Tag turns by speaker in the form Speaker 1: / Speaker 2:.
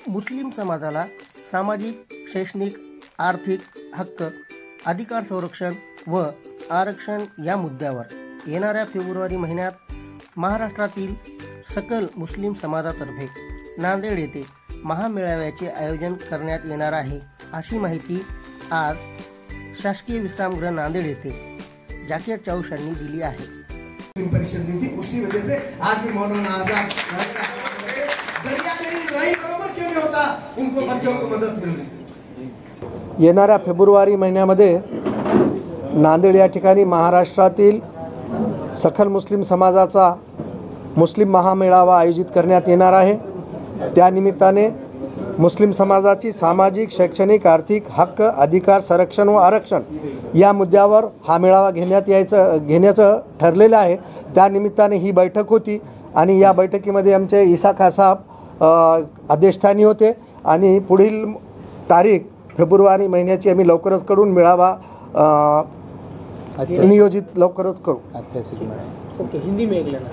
Speaker 1: मुस्लिम समाजाला सामाजिक, शैक्षणिक, आर्थिक हक्क, अधिकार संरक्षण व आरक्षण या मुद्द्यावर येणाऱ्या फेब्रुवारी महिन्यात महाराष्ट्रातील सकल मुस्लिम समाजातर्फे नांदेड येथे महामेळाव्याचे आयोजन करण्यात येणार आहे, अशी माहिती आज शासकीय विश्रामगृह नांदेड येथे जाकिर चौश यांनी दिली आहे।
Speaker 2: परिषद दी थी, उसी वजह से आज भी मौलाना आजाद दरिया नहीं बराबर क्यों नहीं होता, उनको बच्चों को मदद मिल रही।
Speaker 3: येणाऱ्या फेब्रुवारी महिन्यामध्ये नांदेड या ठिकाणी महाराष्ट्रातील सकल मुस्लिम समाजाचा मुस्लिम महामेळावा आयोजित करण्यात येणार आहे। त्या निमित्ताने मुस्लिम समाजाची सामाजिक, शैक्षणिक, आर्थिक हक्क, अधिकार संरक्षण व आरक्षण या मुद्द्यावर हा मेळावा घेण्याचं ठरलेलं आहे। त्या निमित्ताने ही बैठक होती आणि या बैठकीमध्ये आमचे इसा खान साहेब अध्यक्षस्थानी होते आणि पुढील तारीख फेब्रुवारी महिन्याची आम्ही लवकरच करून मेळावा नियोजित लवकरच करू।
Speaker 1: ओके, हिंदी में एक लेना।